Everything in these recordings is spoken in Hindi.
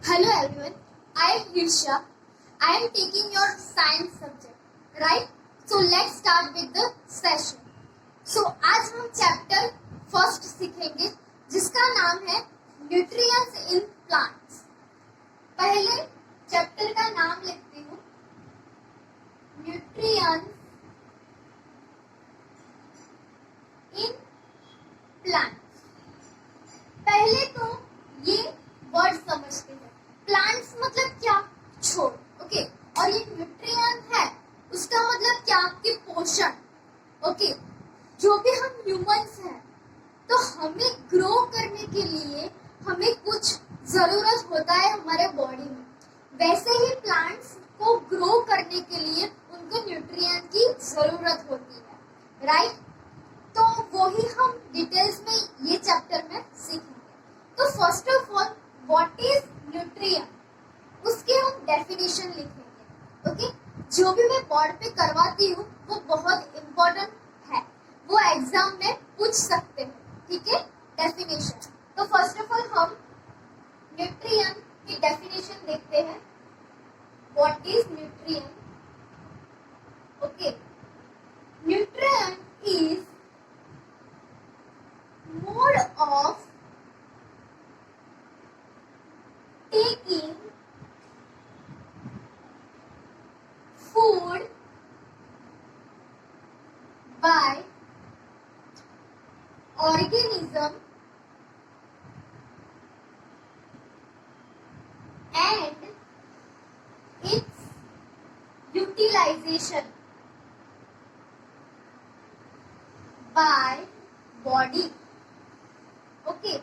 Hello everyone, I am Hirsha. I am taking your science subject, right? So let's start with the session. So आज हम चैप्टर फर्स्ट सीखेंगे जिसका नाम है न्यूट्रिएंट्स इन प्लांट्स. पहले चैप्टर का नाम लिखती हूँ, न्यूट्रिएंट्स इन प्लांट्स. पहले तो ये वर्ड समझते हैं. प्लांट्स मतलब क्या? छोड़. ओके. और ये न्यूट्रिएंट है, उसका मतलब क्या कि पोषण. ओके. जो भी हम ह्यूमंस हैं तो हमें ग्रो करने के लिए हमें कुछ जरूरत होता है हमारे बॉडी में. वैसे ही प्लांट्स को ग्रो करने के लिए उनको न्यूट्रिएंट की जरूरत होती है, राइट? तो वही हम डिटेल्स में ये चैप्टर में सीखेंगे. तो first of all what is nutrient, उसके हम डेफिनेशन लिखेंगे. ओके. जो भी मैं बोर्ड पे करवाती हूँ वो बहुत इम्पोर्टेंट है, वो एग्जाम में पूछ सकते हैं. ठीक है. डेफिनेशन. तो फर्स्ट ऑफ ऑल हम न्यूट्रिएंट की डेफिनेशन देखते हैं. What is nutrient? Okay. Nutrient is mode of taking food by organism and its utilization by body. Okay.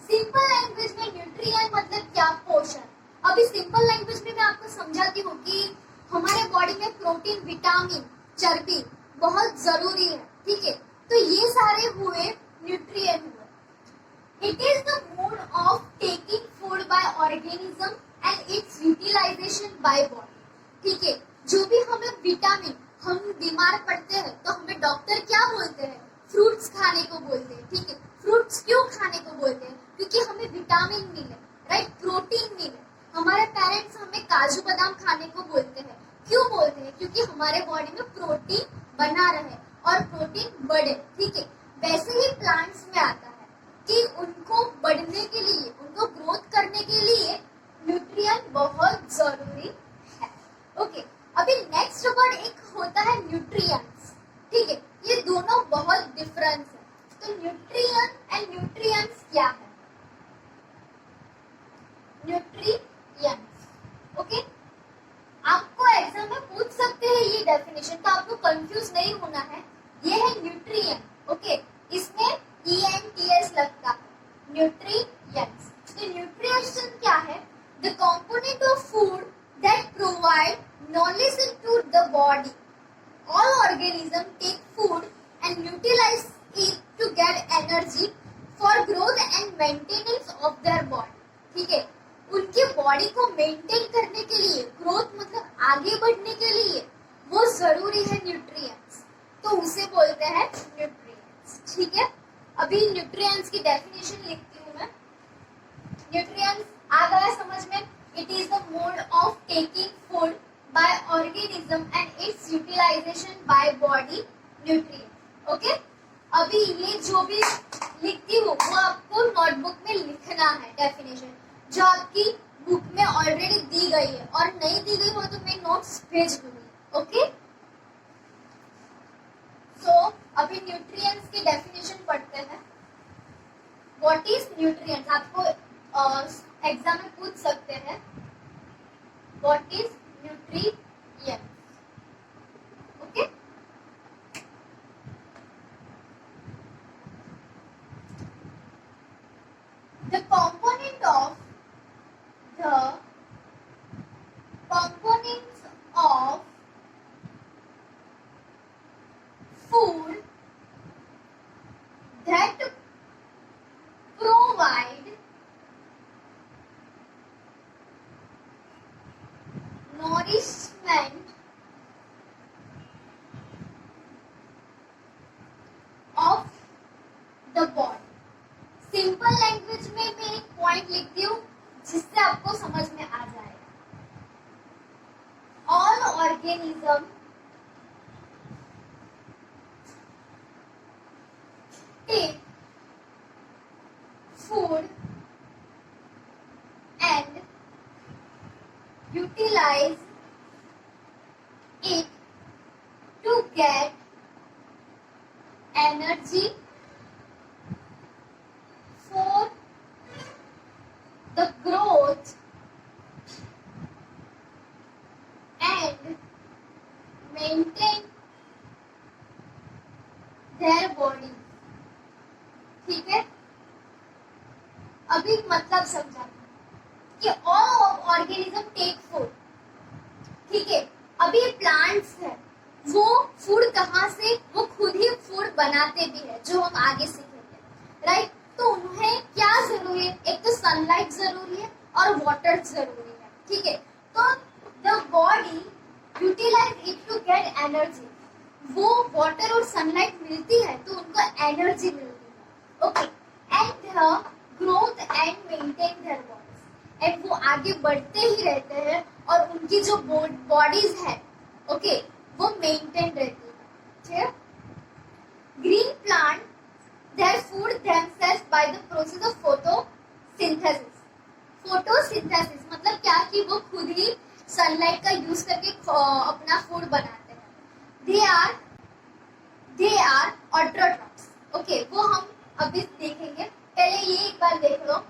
Simple language में न्यूट्रिएंट मतलब क्या? पोषण. अभी सिंपल लैंग्वेज में मैं आपको समझाती हूँ कि हमारे बॉडी में प्रोटीन, विटामिन, चर्बी बहुत जरूरी है. ठीक है. तो ये सारे हुए न्यूट्रिएंट हुए. It is the mode of taking food by organism and its utilization by body. ठीक है. जो भी हमें विटामिन, हम बीमार पड़ते हैं तो हमें डॉक्टर क्या बोलते हैं? फ्रूट्स खाने को बोलते हैं. ठीक है. फ्रूट्स क्यों खाने को बोलते हैं? क्योंकि हमें विटामिन मिले, राइट? प्रोटीन मिले. हमारे पेरेंट्स हमें काजू बादाम खाने को बोलते हैं. क्यों बोलते हैं? क्योंकि हमारे बॉडी में प्रोटीन बना रहे और प्रोटीन बढ़े. ठीक है. वैसे ही प्लांट्स में आता है कि उनको बढ़ने के लिए, उनको ग्रोथ करने के लिए न्यूट्रिएंट बहुत जरूरी है. ओके. अभी नेक्स्ट वर्ड एक होता है न्यूट्रिएंट्स. ठीक है. ये दोनों बहुत डिफरेंस है. तो न्यूट्रिएंट एंड न्यूट्रिएंट्स क्या है? न्यूट्रिएंट्स. ओके. आपको एग्जाम में पूछ सकते हैं ये डेफिनेशन, तो आपको कंफ्यूज नहीं होना है. ये है न्यूट्रिएंट. ओके. इसमें ENTS लगता है. न्यूट्रिएंट्स. तो न्यूट्रिएंट्स क्या है? The component of food that provide knowledge to the body. All organisms take food and utilize it to get energy for growth and maintenance of their body. ठीक है. उनके बॉडी को मेंटेन करने के लिए, ग्रोथ मतलब आगे बढ़ने के लिए वो जरूरी है न्यूट्रिएंट्स. तो उसे बोलते हैं न्यूट्रिएंट्स. ठीक है. अभी न्यूट्रिएंट्स की डेफिनेशन लिखती हूँ मैं. न्यूट्रिएंट्स आ गया समझ में? It is the mode of taking food by organism and its utilization by body. nutrients. Okay? अभी ये जो भी लिखती हूँ वो आपको नोटबुक में लिखना है डेफिनेशन, जो आपकी बुक में ऑलरेडी दी गई है, और नहीं दी गई हो तो मैं नोट्स भेज दूंगी. ओके. सो अभी न्यूट्रिएंट्स की डेफिनेशन पढ़ते हैं. What is nutrients? आपको एग्जाम में पूछ सकते हैं. What is nutrients. Okay. The components of food that provide nourishment of the body. Simple language में मैं एक पॉइंट लिखती हूँ, जिससे आपको समझ में आ जाएगा। All organism take food and utilize it to get energy for the growth and maintain their body। ठीक है, अभी मतलब समझा कि all organism take food। ठीक है, अभी प्लांट्स है वो फूड कहाँ से, वो खुद ही फूड बनाते भी है, जो हम आगे सीखेंगे, राइट। तो उन्हें क्या जरूरी है, एक तो सनलाइट जरूरी है और वाटर जरूरी है। ठीक है, तो the body utilize it to get energy. वो वाटर और सनलाइट मिलती है तो उनको एनर्जी मिलती है। Okay, and growth and maintain their bodies, and वो आगे बढ़ते ही रहते हैं और उनकी जो बॉडीज है ओके वो मेंटेन रहती है। ठीक है, green plant their food themselves by the process of photosynthesis। photosynthesis मतलब क्या कि वो खुद ही सनलाइट का यूज करके अपना फूड बनाते हैं। they are autotrophs। ओके, वो हम अभी देखेंगे, पहले ये एक बार देख लो।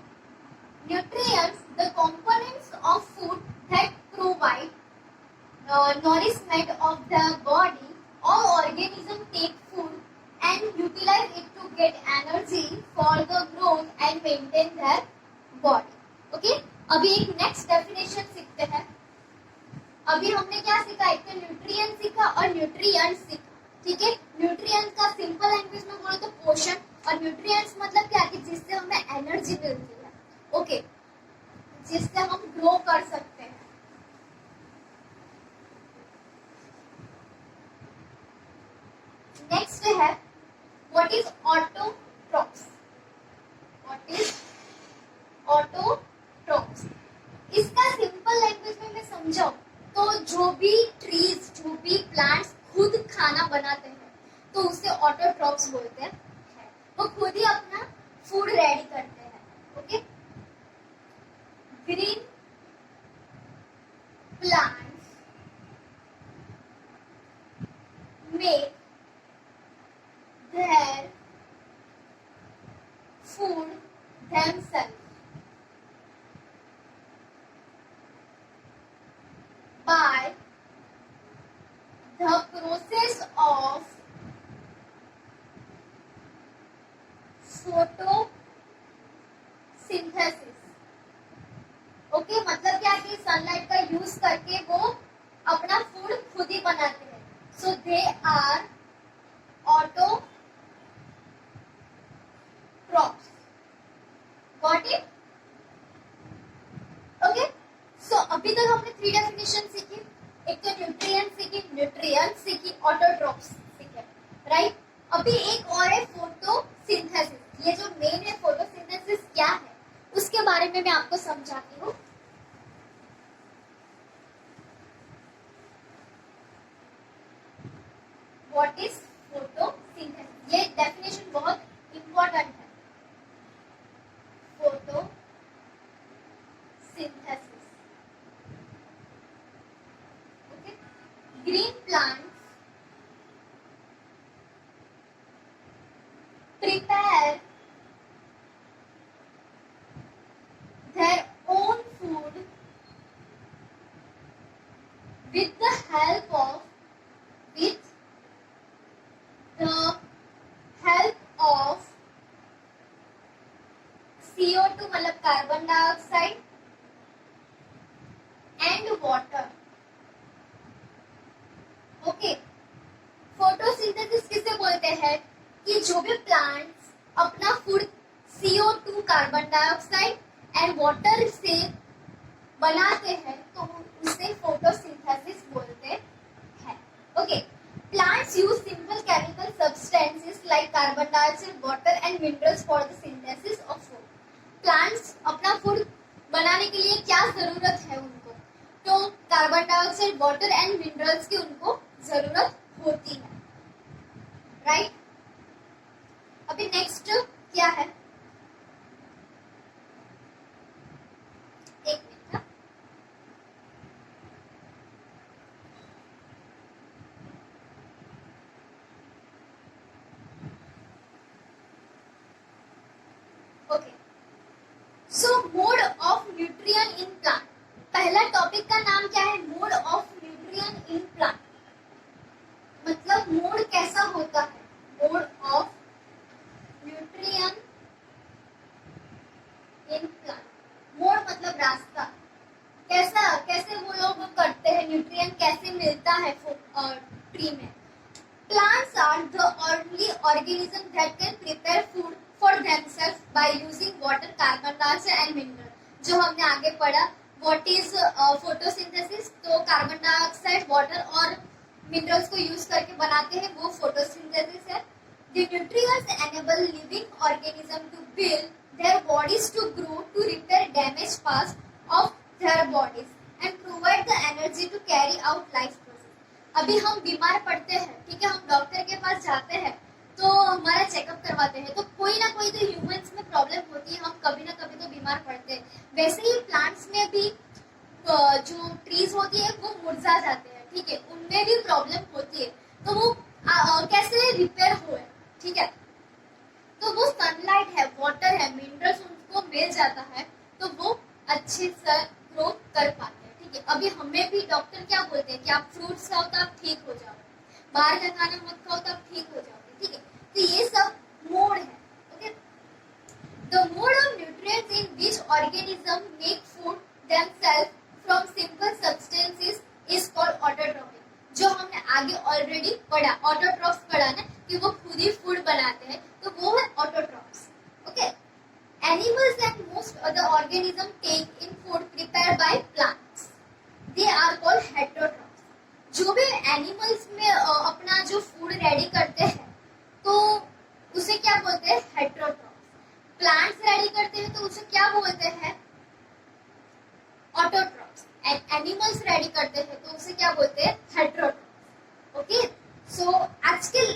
nutrients, the components of food that provide nourishment of the body। all organisms take food and utilize it to get energy for the growth and maintain their body। Okay, अभी एक नेक्स्ट डेफिनेशन सीखते हैं। अभी हमने क्या सीखा, एक तो न्यूट्रिएंट सीखा और न्यूट्रिएंट्स सीखा। ठीक है, न्यूट्रिएंट्स का सिंपल लैंग्वेज में बोलो तो पोषण, और न्यूट्रिएंट्स मतलब क्या कि जिससे हमें एनर्जी मिलती है। ओके, जिससे हम ग्रो कर सकते हैं। नेक्स्ट है What is autotrophs? What is autotrophs? इसका सिंपल लैंग्वेज में मैं समझाऊं तो जो भी ट्रीज, जो भी प्लांट्स खुद खाना बनाते हैं तो उसे ऑटोट्रॉप्स बोलते हैं। वो खुद ही अपना फूड रेडी करते हैं। Okay, green plants make their food themselves by the process of photosynthesis। Okay, मतलब क्या कि सनलाइट का यूज करके वो अपना फूड खुद ही बनाते हैं। So they are autotrophs। Got it? Okay, so अभी तक हमने 3 डेफिनेशन सीखी, एक तो न्यूट्रिएंट सीखी, न्यूट्रिएंट सीखी, ऑटोट्रॉप्स सीखे, राइट। अभी एक और है फोटोसिंथेसिस। ये जो मेन है फोटोसिंथेसिस क्या है उसके बारे में मैं आपको समझाती हूँ। व्हाट इज फोटोसिंथेसिस, ये डेफिनेशन बहुत इंपॉर्टेंट है। Photosynthesis, okay, green plants prepare their own food with the help of CO2 मतलब carbon dioxide and water. Okay, photosynthesis किसे बोलते हैं कि जो भी प्लांट्स अपना food CO2 carbon dioxide and water से बनाते हैं तो उसे फोटोसिंथेसिस बोलते हैं। Okay, plants use simple chemical substances like carbon dioxide, water and minerals for the synthesis of food। Plants अपना फूड बनाने के लिए क्या जरूरत है उनको, तो carbon dioxide, water and minerals की उनको जरूरत होती है, राइट। अभी नेक्स्ट क्या है, एक minute. Okay, so mode of nutrient in plant. पहला टॉपिक का नाम क्या है, mode of nutrient in plant. मतलब मोड कैसा होता है, mode of nutrient in plant. Mode मतलब रास्ता, कैसा, कैसे वो लोग करते हैं, न्यूट्रिएंट कैसे मिलता है ट्री में। Plants are the only organism that can prepare food for themselves by using water, carbon dioxide and mineral। जो हमने आगे पढ़ा, what is photosynthesis, तो कार्बन डाइऑक्साइड, वाटर और मिनरल्स को यूज करके बनाते हैं, वो फोटोसिंथेसिस है। The nutrients enable living organism to build their bodies, to grow, to repair damaged parts of their bodies and provide the energy to carry out life process। अभी हम बीमार पड़ते हैं, ठीक है, हम डॉक्टर के पास जाते हैं तो हमारा चेकअप करवाते हैं, तो कोई ना कोई तो ह्यूमंस में प्रॉब्लम होती है, हम कभी ना कभी तो बीमार पड़ते हैं। वैसे ही प्लांट्स में भी जो ट्रीज होती है वो मुरझा जाते हैं, ठीक है, उनमें भी प्रॉब्लम होती है, तो वो कैसे रिपेयर हुए, ठीक है। तो वो सनलाइट है, वाटर है, मिनरल्स उनको मिल जाता है, तो वो अच्छे से ग्रो कर पाते हैं, ठीक है। अभी हमें भी डॉक्टर क्या बोलते हैं कि आप फ्रूट्स खाओ तो आप ठीक हो जाओ, बाहर का खाना मत खाओ तो आप ठीक हो जाओगे, ठीक है। तो ये सब मोड है, okay. The mode of nutrients in which organism make food themselves from simple substances is called autotrophy. जो हमने आगे ऑलरेडी पढ़ा, ऑटोट्रॉफ्स पढ़ा ना, कि वो खुद ही फूड बनाते हैं, तो वो है autotrophs, okay. Animals and most other organisms take in food prepared by plants. They are called heterotrophs। जो भी एनिमल्स में अपना जो फूड रेडी करते हैं तो उसे क्या बोलते हैं, हेटेरोट्रॉफ्स। प्लांट्स रेडी करते हैं तो उसे क्या बोलते हैं, ऑटोट्रॉफ्स। एंड एनिमल्स रेडी करते हैं तो उसे क्या बोलते हैं, हेटेरोट्रॉफ्स, ओके। सो आज के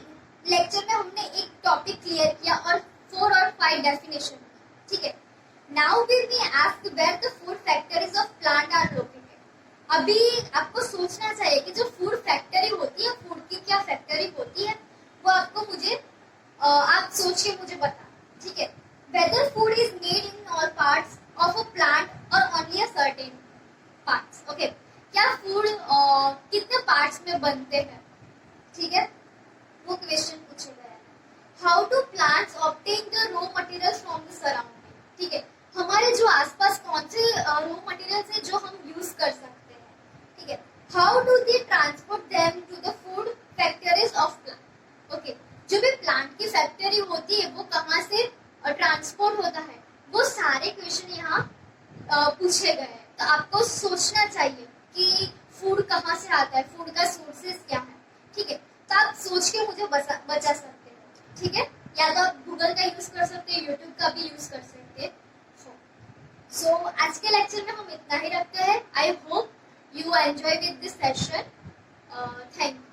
लेक्चर में हमने एक टॉपिक क्लियर किया और 4 और 5 डेफिनेशन, ठीक है। Now we ask where the food factories of plant are located. अभी आपको सोचना चाहिए कि जो फूड फैक्ट्री होती है, फूड की क्या फैक्ट्री होती है, वो आपको मुझे आप सोच के मुझे बता, ठीक है। Whether food is made in all parts of a plant और only a certain parts, okay. क्या फूड कितने पार्ट्स में बनते हैं, ठीक है, वो क्वेश्चन पूछे गए हैं। How do plants obtain the raw materials from the surrounding, ठीक है। हमारे जो आसपास कौन से रॉ मटेरियल्स है जो हम यूज कर सकते हैं, ठीक है। How do they transport them to the food factories of plant, okay. जो भी प्लांट की फैक्ट्री होती है वो कहाँ से ट्रांसपोर्ट होता है, वो सारे क्वेश्चन यहाँ पूछे गए हैं। तो आपको सोचना चाहिए कि फूड कहाँ से आता है, फूड का सोर्सेस क्या है, ठीक है। तो आप सोच के मुझे बचा सकते हैं, ठीक है। या तो आप गूगल का यूज कर सकते हैं, यूट्यूब का भी यूज कर सकते हैं। सो आज के लेक्चर में हम इतना ही रखते हैं। I hope you enjoy with this session. Thank you.